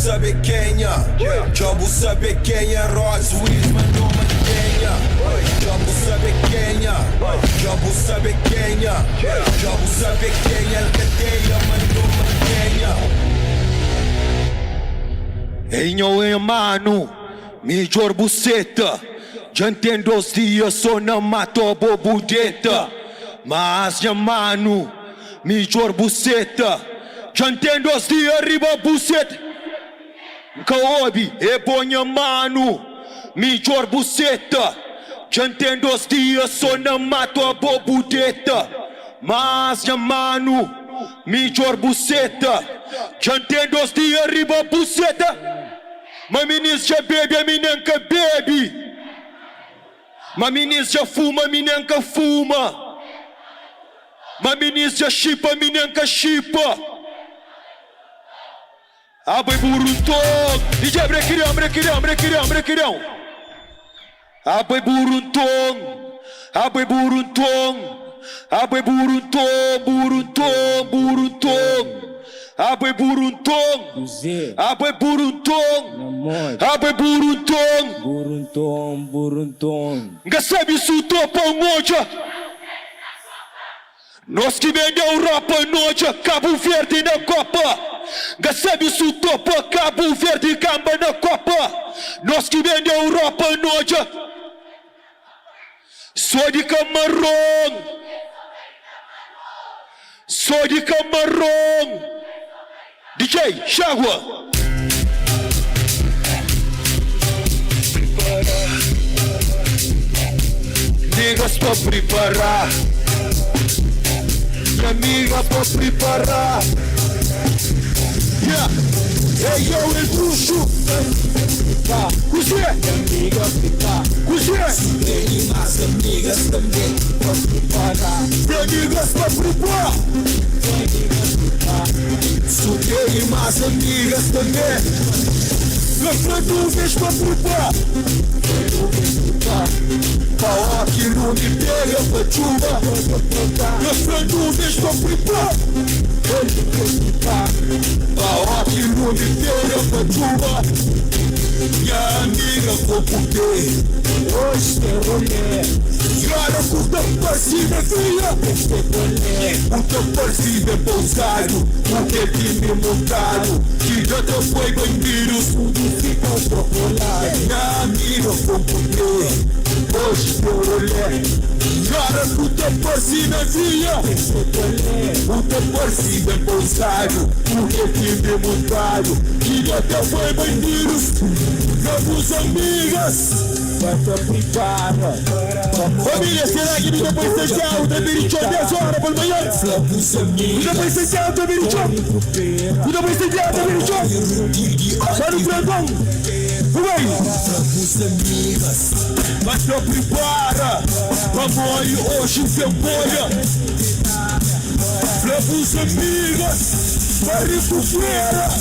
saber quem é. Já vou saber quem é. Rolls Royce mandou mantenha. Já vou saber quem é. Já vou saber quem é. Já vou saber quem é. Alcateia mandou mantenha. Em mano, melhor buceta. Já entendo os dias, só não matou bobudeta. Mas já mano, melhor buceta. Já entendo os dias, riba buceta. Kaobi, é bonha mano, melhor buceta. Já entendo os dias, só não matou bobudeta. Mas já mano, melhor buceta. Já entendo os dias, riba buceta. Maminis já bebe, a minanca bebe. Maminis já fuma, a minanca fuma. Maminis já chipa, a minanca chipa. Abai buruntong, DJ brequirão, brequirão, brequirão, brequirão. Abai buruntong, abai buruntong. Abai buruntong, buruntong, buruntong. Abai buruntong, abai buruntong, abai buruntong, buruntong, buruntong. Gasabi suto pão moja. Nós que vendeu rapa noja, Cabo Verde na Copa. Gasabi suto pão Cabo Verde camba na Copa. Nós que vendeu rapa noja. Sou de camarão. Sou de camarão. DJ, Chagua. Niggas pra preparar. Minha amiga pra preparar. Yeah. Ei, eu e bruxo. Cusê. Minha amiga preparar. Cusê. Tem mais amigas também pra preparar. Minha amigas pra preparar. Sudei mais amigas também. Gastando vez pra preparar. Pau que não me pega pra chuva. Gastando vez pra preparar. Pau que não me pega pra chuva. Minha amiga vou poder. Hoje tem rolê. Cara, puta parecida filha. Puta parecida pousado. O que time montado. Que já te foi bandido. Tudo fica procolado. Minha amiga vou poder. Hoje tem rolê. Cara, puta parecida filha. Puta parecida pousado. O que time montado. Que já te foi bandido. Vamos amigas, vai te prepara. Família, será que me depois você quer o Debirichão 10 horas por manhã? Me depois você quer o Debirichão? Me depois você quer o Debirichão? Vai no grandão. Vem! Vamos amigas, vai te prepara. Vamos hoje seu boia. Vamos amigas. Vai recuperar.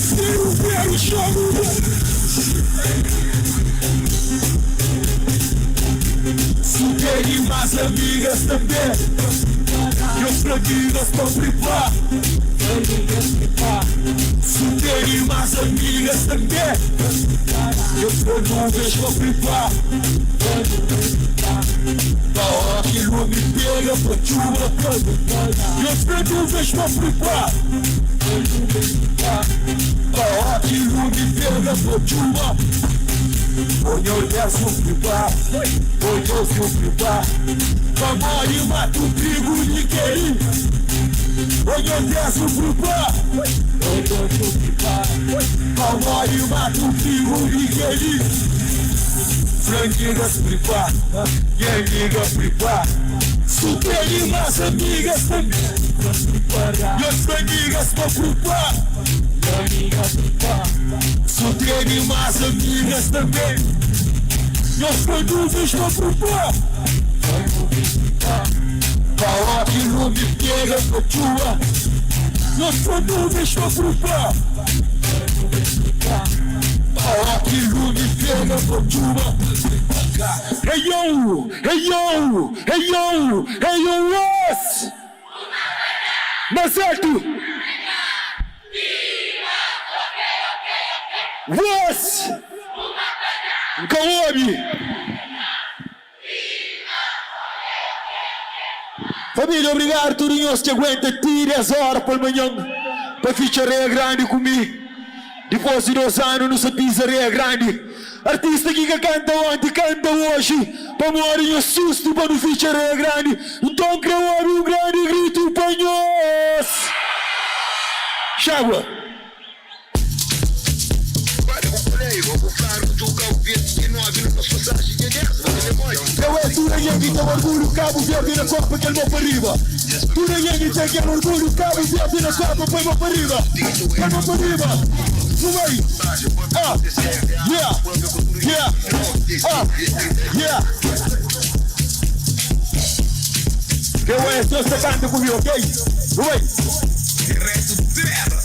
Tiro, pego, chamo. Suguei mais amigas também. Meus amigas pra prepar. Suguei mais amigas também. Meus amigos pra prepar. Pau que não me pega pra chuva. Meus amigos pra prepar. Pau que não me pega pra chuva. Hoje eu desço prepar. Hoje eu sou prepar. Vamos e mata o trigo de quem. Hoje eu desço prepar. Hoje eu sou prepar. Vamos e mata o trigo de quem. Franquigas prepar, e amigas prepar. Super mais amigas também. E as amigas pra prepar. Super mais amigas também. E as amigas pra prepar. Pau que não me pega pra tua. E as amigas pra prepar. Pau que não me pega pra tua. Hey yo, hey yo, hey yo, hey yo, us! Mas certo! Voz! Kaomi! Família, obrigado, Turinhos, que aguenta 3 horas por manhã para fichar Rea Grande comigo. Depois de 2 anos, não se pisa Rea Grande. Artista que canta ontem, canta hoje, para morrer em susto para não fichar Rea Grande. Então, Kaomi, um grande grito, panhos! Chágua! Eu é Tura Yang, tem orgulho, Cabo Verde na Copa, que ele vai para arriba. Tura Yang tem aquele orgulho, Cabo Verde na Copa, põe para arriba. Põe para arriba. No meio. Yeah. Eu é, só você canta comigo, ok? No meio. Direto de terra.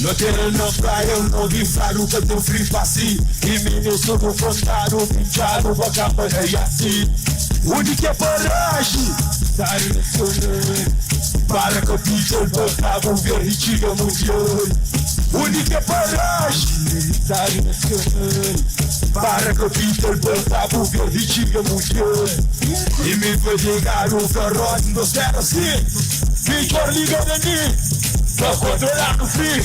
No terreno na praia, eu não vi faro, que eu tô frio para si. E menino sobre o frontado, pinchado, com a capa de assim. Onde é paragem? Série nacional. Para que o Peter voltava, verde tira mundial. Onde é paragem? Série nacional. Para que o Peter voltava, verde tira mundial. E me foi ligar o garrote dos terras, sim. Victor ligado a mim, pra controlar no fim.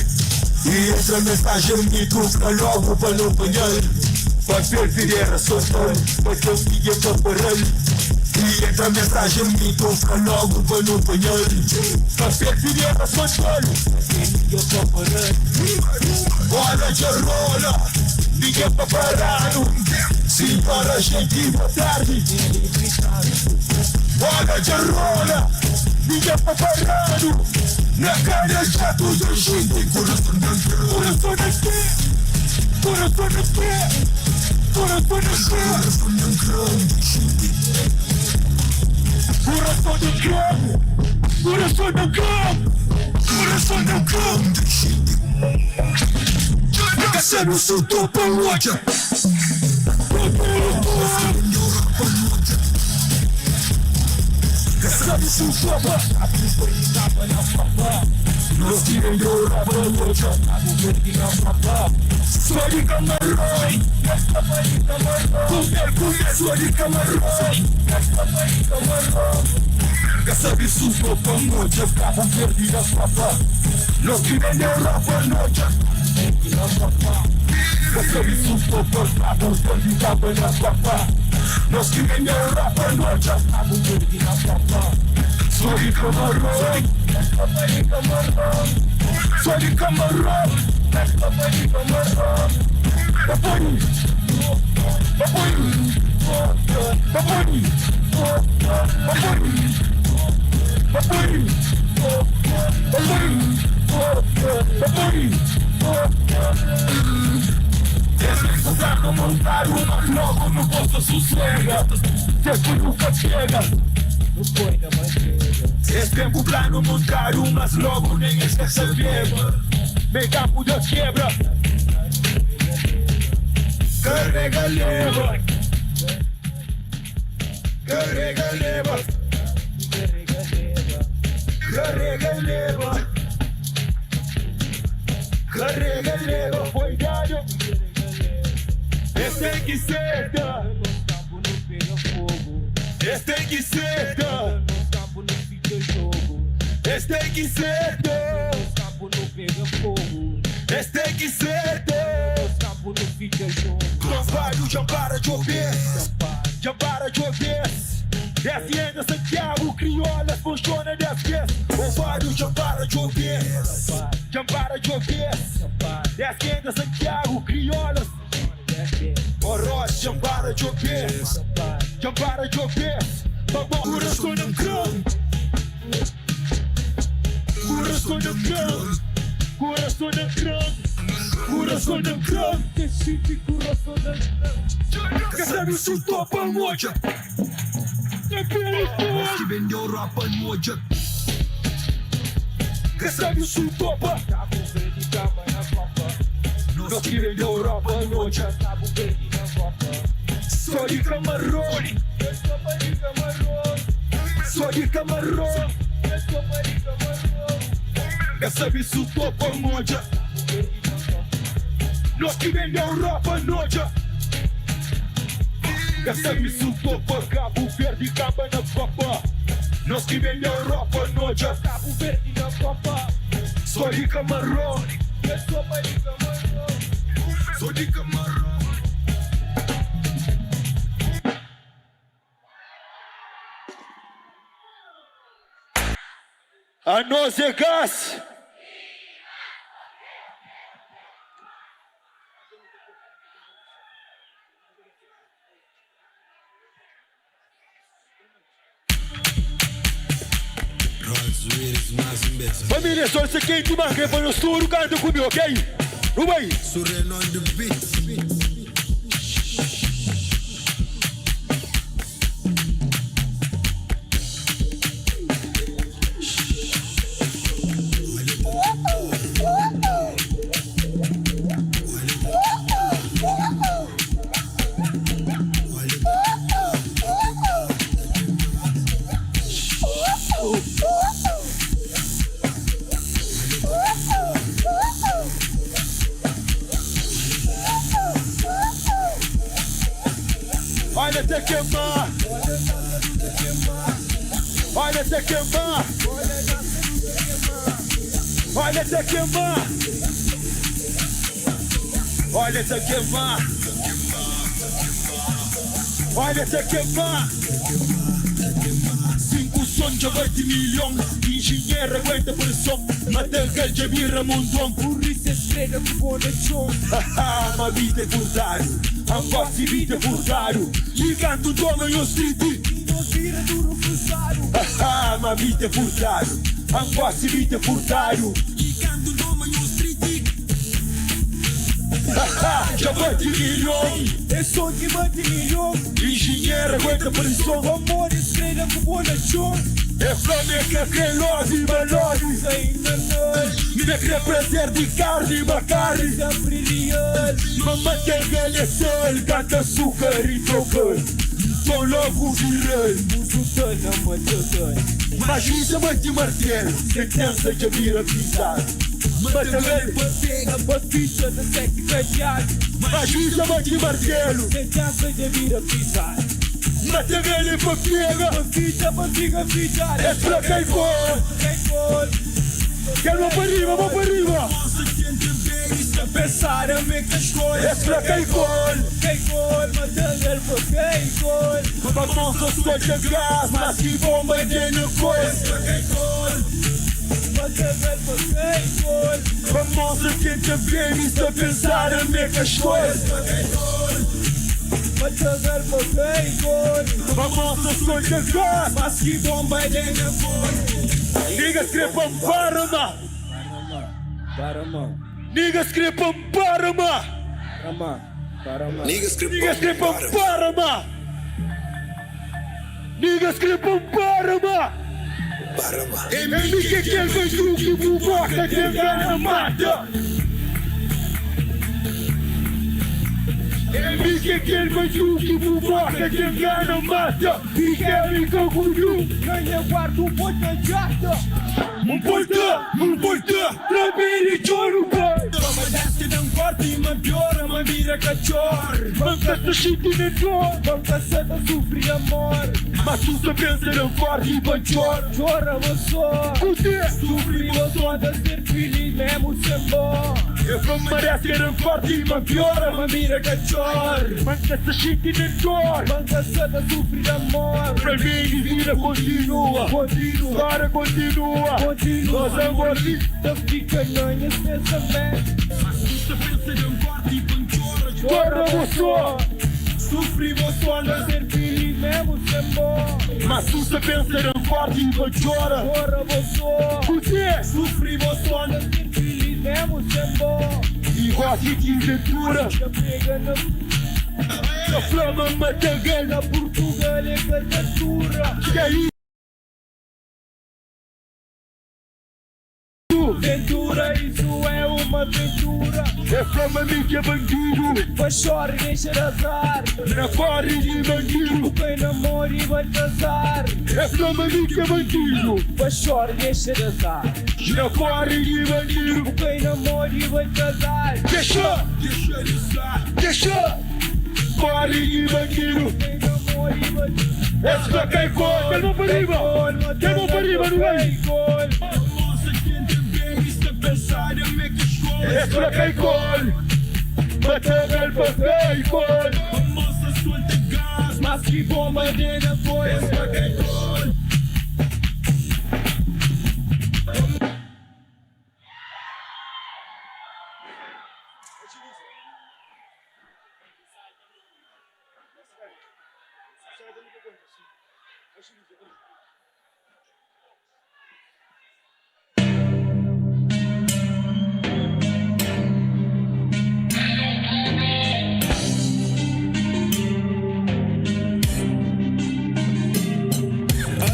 E entra mensagem me truca logo para não apanhar. Para perder a soltar, para que eu me evaporar. E entra mensagem me truca logo para não apanhar. Para perder a soltar, para que me evaporar. Bola de rola, ninguém para parar. Senhora, gente, boa tarde. Bola de rola, ninguém para parar. Na cara já tudo gente, coração daqui, coração daqui, coração daqui, coração daqui, coração do campo, coração do campo, coração do campo. Recebe o seu topo hoje. Recebe o seu topo. Nós tirem de Europa hoje, o verde na papa. Sou de camarões, sou de camarões, recebe susto para noite, cabo verde na papa. Nós tirem de Europa hoje, recebe susto para cabo verde na papa. Nós tirem de Europa hoje, cabo verde na papa. Sou de camarões, sou de camarão, papai, desprecisar montar uma logo no bolso sossega, depois nunca chega. Esse tempo pra não montar umas logo nem esquece a beba. Vem cá por Deus quebra. Carrega leva. Carrega leva. Carrega leva. Carrega leva. Foi galho. Esse tem que ser. Esse tem que ser. Esse tem que ser Deus, cabo não pega fogo. Esse tem que ser Deus, cabo não fica jogo. Trabalho já para de ouvir, já para de ouvir. Desce ainda Santiago, criolas, funciona 10 vezes. Ovário já para de ouvir, já para de ouvir. Desce ainda Santiago, criolas. Oroz, já para de ouvir, já para de ouvir. Coração não crão. Coração no crânio, coração no crânio, coração no crânio, decide coração no crânio. Recebe o seu topo hoje. Nós que vendeu Europa hoje. Recebe o seu topo. Nós que vendeu Europa hoje. Sou de camarão, sou de camarão. Recebe isso topo moja. Nós que vem da Europa, noja. Essa me soltou para Cabo Verde, acaba na Copa. Nós que vem da Europa, noja. Cabo Verde na Copa. Sou de camarão. Eu sou de camarão. Sou de camarão. A nós é gás. Família, só isso aqui é de marca para o estouro, canta comigo, ok? Vamos aí. Surreno on the beat. Olha até queimar. Olha até queimar. Olha até queimar. Olha até queimar. Olha até queimar. 5 sons de 20 milhões. Engenheiro aguenta pressão. Matagal de mira mundão. Por isso estrela com boa chão. Haha, uma vida é furtado. A voz e vida é furtado. Ligando o dono e o street. Não vira duro cruzado. Haha, uma vida é furtado. A voz e vida é furtado. Ligando o dono e o street. Haha, já 20 milhões. É só de 20 milhões. Engenheiro aguenta pressão. Amor estrela com boa chão. É flamenca que love, valores ainda não. Me quer prazer de carne, uma carne sempre real. Mamãe tem velha sol, canta açúcar e trocar. São logo virei, uso na matador. Magia mate martelo, sentença de vira pisar. Matagal pega, batista na sete cadeado. Magia mate martelo, sentença de vira pisar. Matagal e papega, batista, bandiga, pisar. É pra quem for, quero vamos para arriba, vamos para arriba. Pensar a minha escolha. É pra quem for, Matagal para quem for. Vamos a sua de gás, mas que bomba de no coisa. Matagal para quem for. Vamos a quem te vê, a pensar a minha escolha. Matagal para quem for. Vamos a sua de gás, mas que bomba de no coisa. Niggas crepam Parama. Niggas crepam Parama. Niggas Niggas crepam Parama. Niggas crepam Parama. Parama. MC que quer ver que buboca de engana mata. MC que quer ver que buboca de engana mata. E quer me concluir. Ganha guarda ponta jata. Ponta, trabili choro pai. Toma desce não corta e uma piora, uma vira cachorro. Banca se chute no dor, banca se da sofre amor. Mas tu se pensa não corta e banchor. Chora você, você sofre você da ser filho mesmo sem bom. Eu como merece que não corta e uma piora, uma vira cachorro. Banca se chute no dor, banca se da sofre amor. Pra mim vira continua, agora continua. Nós aguardamos, fica nanhas pensamento. Mas tu se pensa não corta e panchora. Chora você, sofre você anda ser filho mesmo sem bom. Mas tu se pensa não corta e panchora. Chora você, sofre você anda ser filho mesmo sem bom. E gosta de ventura. Já pega na flama Matagal. Na Portugal é candidatura. Que é isso? bandido. Ventura, isso é uma aventura. Reclama-me que é bandido. Faz chora e deixa de azar. Na corre de bandido. Quem namora e vai casar. Reclama-me que é bandido. Faz chora e deixa de azar. Na corre de bandido. Quem namora e vai casar. Deixa. Corre de bandido. Quem namora e vai casar. Essa cai cor. Quem mão para riba. Quem mão para riba no meio. Essa cai cor. Batalha para cai cor. Mas que bomba de depois. Essa cai cor.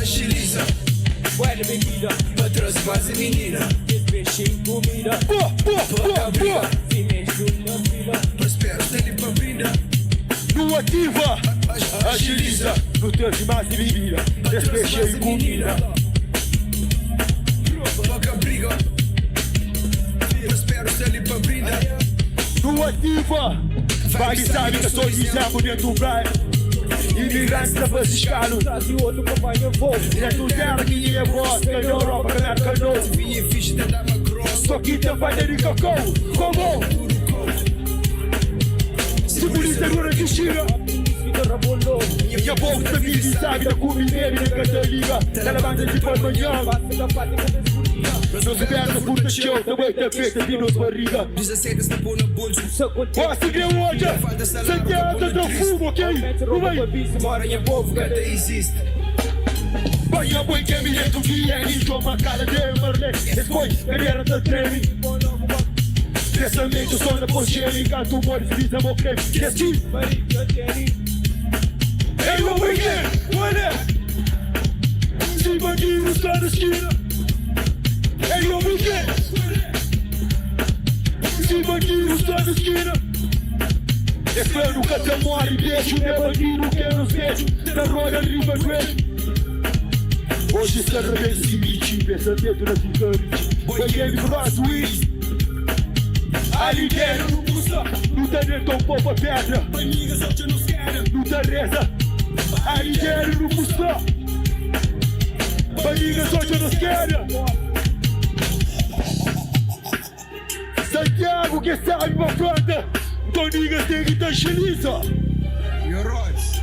Agiliza, Guarda bebida, patrões fazem menina. despeixe em comida. Pouca briga, Se mexe na fila. prospera, dele pra brindar. No ativa. Agiliza. No trânsito mais de bebida. Despeixei comida. Pouca briga, prospera, dele pra brindar. No ativa. Vai sabe que eu sou de dentro do praia. Imigrantes da Franciscano. Traz o outro companheiro voo. Dentro dela que é voz. Na Europa, América Novo. Vinha fixe, te dava grosso. Só que tem vai de cacau. Como? Se polícia agora que tira. Fica rabolou. E a boca também sabe da comida e da Catarina. Ela banda de manhã. Passa da parte que descobriu. Não se perde no puta show. Também tem feita de nos barriga. 17 na pôr na bolsa. Só contente. Posso ver onde? Santiago do fumo, ok? Não vai. Mora em povo, Cada existe. Vai a boi que me dentro que é nisso. Uma cara de Marley. Depois, carreira da treme. Pensamento só na pochela. Enquanto o mores visa meu creme. Que assim? Ei, meu boi que? Olha! Se bandido está na esquina. Ei, meu boi que? Se bandido está na esquina. Espero que até morre e deixo. Meu bandido que nos vejo. Na roda riba grande. Hoje se arrebenta e mentir, pensamento na gigante. Foi game cross wins. Ali dentro não custa. Luta dentro um pouco a pedra. Amigas hoje não querem. Luta reza. Ali dentro não custa. Amigas hoje não querem. Santiago que sabe uma frota. Tonigas tem que estar cheliza. Your rods.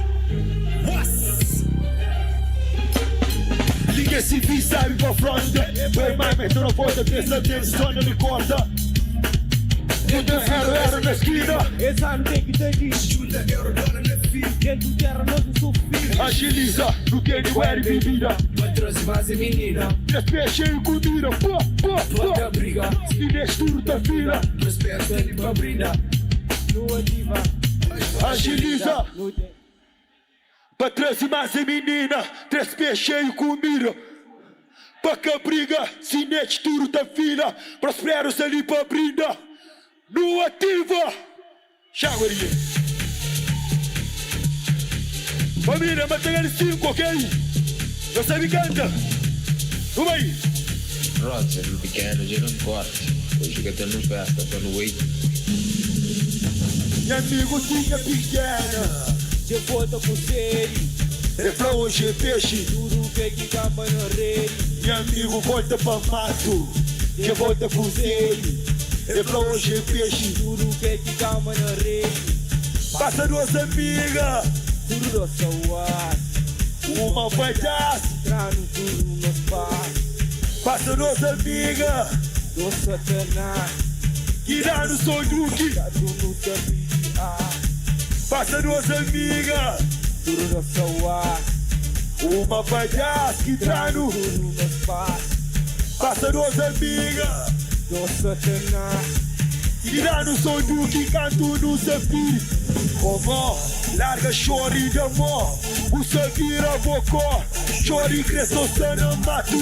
Ninguém se viu, sabe pra fronta. Foi mais, mas tu não pode pensar, tem sonho me corta. Eu tenho era na esquina. Esse ano tem que ter isso. Junta euro, dólar na fila. Dentro terra nós não sofrimos. Agiliza, no que ele era bebida. Patrões fazem menina. Despechei comida, Pouca briga, e deixa tudo da fila. prospera, dele pra brindar. No ativa. Agiliza, No tempo. pra transformar essa menina. Despechei comida. Pra que briga, sinete tudo da fila. Prospero se ali pra brindar. No ativa. Chaurinha. Família, batalha 5, ok? Você me canta. Vamos aí. Roger, no pequeno, já não corte. Hoje que até não festa, tô no wait. Meu amigo tinha pequena. De volta com sede. É pra hoje é peixe. Tudo que capa na rede. Meu amigo volta pra mato. Que volta com sede. É pra hoje é peixe. Tudo que capa na rede. Passa duas amigas. Tudo do celular. Uma vai dar. Trano tudo no espaço. Passa duas amigas. Do satanás. Que dá no som do que. Tá tudo no Passa duas amigas. tudo do celular. Uma vai dar. Que dá no. Tudo no espaço. Passa duas amigas. Do satanás. Que dá no som do que canto no safiri. Como larga chore de amor. O sangue vira bocó. Chore cresceu sana mato.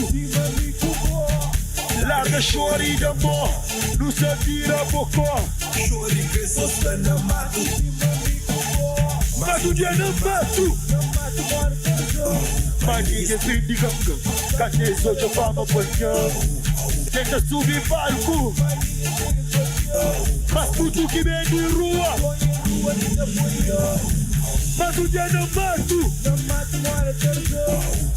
Larga chore de amor, não se vira bocó. Chore pessoas na mato. Mas o dia não mato. Mas ninguém vem de ganga. Cadê hoje eu falo apanhão? Tenta subir barco. Mas puto que vem de rua. Mas o dia não mato.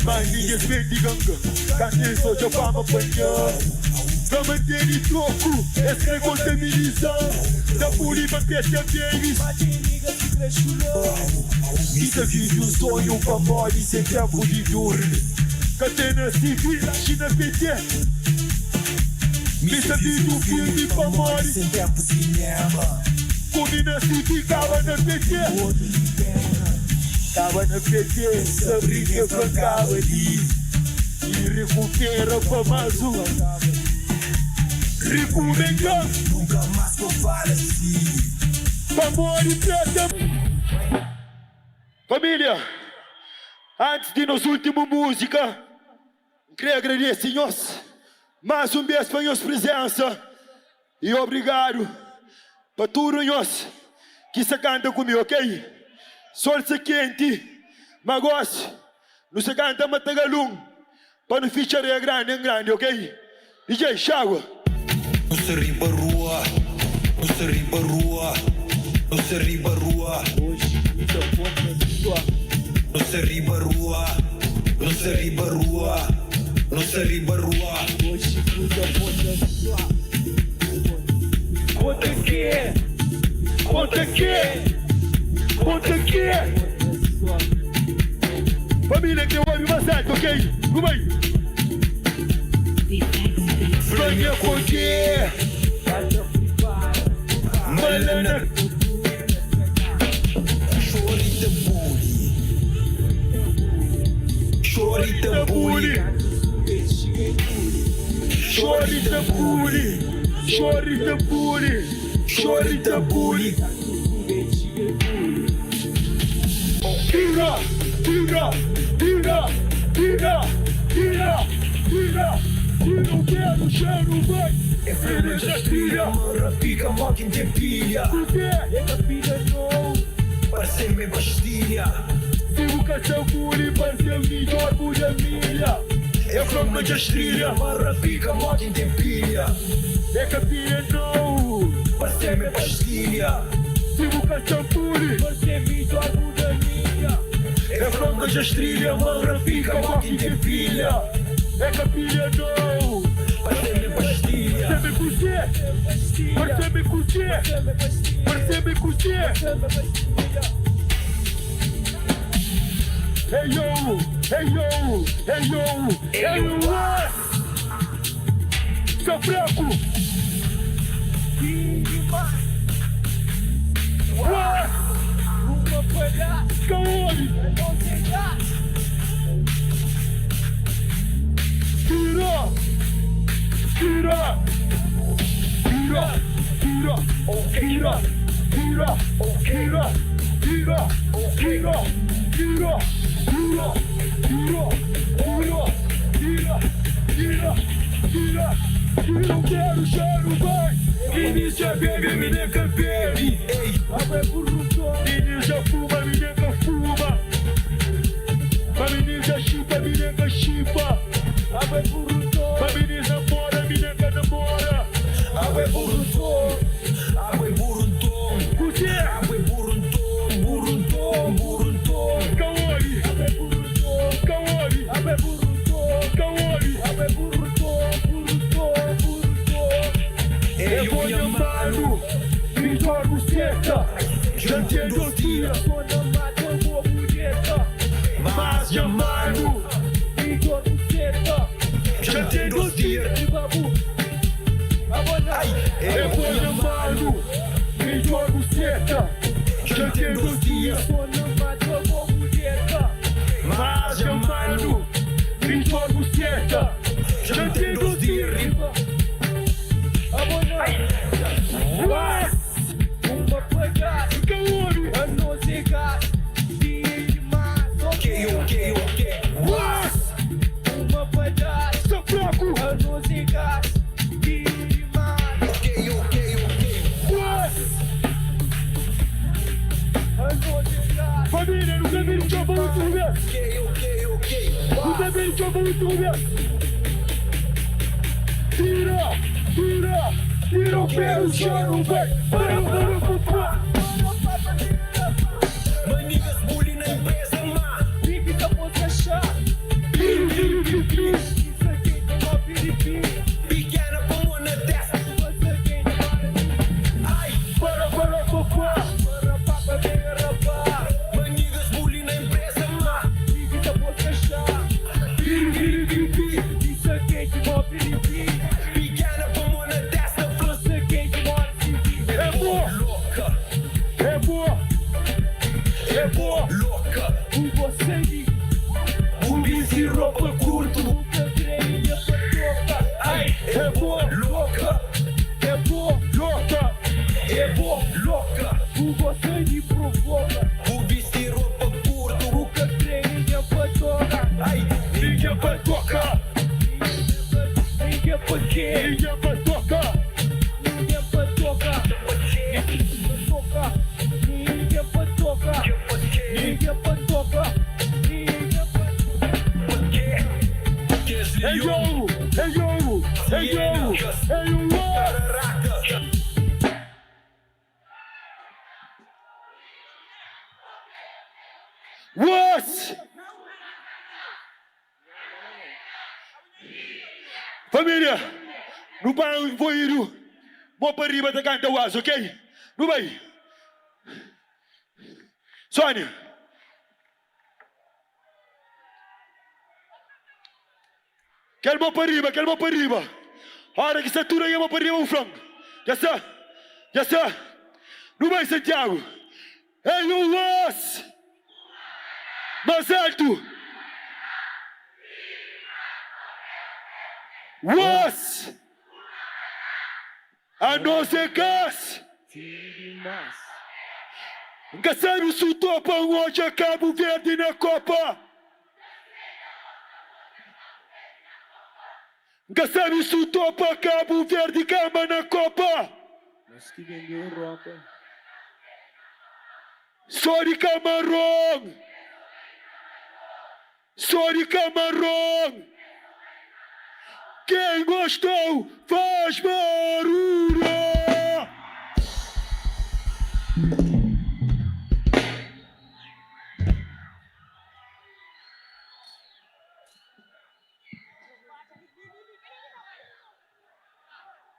Mas ninguém vem de ganga. Cadê hoje eu falo apanhão? Pra manter de troco, esse é contabilização. Da Puriba, Peter Davis. Isso aqui um sonho pra morrer sem tempo de dormir. Catena civil, China PT. Isso aqui um filme pra morrer sem tempo de cinema. Comina civil, cava na PT. Cava na PT, Sabrina Francava ali. E recupera pra mais um. Rico Mengão, Nunca mais vou falar assim. amor e preta. Família, antes de nos última música, queria agradecer nós mais um vez para nossa presença e obrigado para todos nós que se canta comigo, ok? Sol se quente, mas gosto, não se canta matagalum para não fichar grande em grande, ok? DJ Chágua. No se riba rua, no se riba rua, no se riba rua. No se riba rua, no se riba rua, no se riba rua. Conta aqui, conta aqui, conta aqui. Família que ouve bastante, ok? Como aí? Venha curtir, Malana, chore de booty, chore de booty, chore de booty, chore de booty, chore de booty. Tira, tira, tira, tira, tira, tira. Tira o pé do cheiro, vai. é filha da trilha, mora pica, moca em tempilha. Por quê? É que a filha não. Parece-me pastilha, Se o cachorro puri, parece o melhor mulher milha. é forma de astrilha, mora pica, moca em tempilha. É que a filha não. Parece-me pastilha, Se o cachorro puri, parece o melhor mulher milha. é forma de astrilha, mora pica, moca em tempilha. É que a filha não. Parece-me pastilha, Parece-me curtir, parece-me curtir, parece-me curtir. Hey yo, hey yo, hey yo, hey yo, what? Seu fraco. What? Caolho. Tira, tira, tira, tira, tira, tira, tira, tira, tira, tira, tira, não quero cheiro, vai. Inicia baby, me nega baby. Inicia fuma, me nega fuma. Inicia chipa, me nega chipa. Inicia namora, me nega namora. água é burrutão, água é burrutão. O quê? Água é burrutão, burrutão, burrutão. Caolho, caolho, caolho. Eu vou llamando, me jogo certa. Já tenho 2 dias, mas chamando, me jogo certa. Já tenho 2 dias. Eu vou llamando, me jogo certa. Já tenho 2 dias, mas chamando, me jogo certa. Já tenho 2 dias. Ok. Seu fraco. Família, nunca vi no campo muito ruim. Nunca vi no campo muito ruim. Tira o pé no chão, vai. Para. Manigas bullying na empresa, má. Pique da bolsa chá. Isso aqui é uma piripiri. Pequena como na testa. Você quem Ai, para papa vem rapar. manigas bullying na empresa, má. Pique da bolsa chá. Isso aqui é uma piripiri. Pequena como na testa. Você quem mora se vive. É boa, Louca, é boa. É boa. louca. O sangue, O bicho e roupa curto. nunca creia pra tocar. Ai, É boa, louca, É boa, louca. é boa, louca. o sangue provoca. O bicho e roupa curto. Nunca creia pra tocar. Ai, Ninguém vai tocar. Ninguém pra quê? Ninguém vai tocar. Ninguém pra tocar. Ninguém pra tocar. Ninguém pra tocar. Ninguém pra É jogo, é jogo, é jogo, é jogo. What? Família, não para o voeiro. Vou para riba da canta was, ok? Não vai. Sônia. Quero mão para riba. A hora que satura aí, mão para riba o frango. Já está. Não vai, Santiago. É o was. Mais alto. Was. A não ser gás. demais. Nunca sabe se o topa hoje é Cabo Verde na Copa. Nunca sabe se o topa Cabo Verde gama na Copa. Mas que vendeu Europa. Sorry Camarão. Quem gostou faz barulho.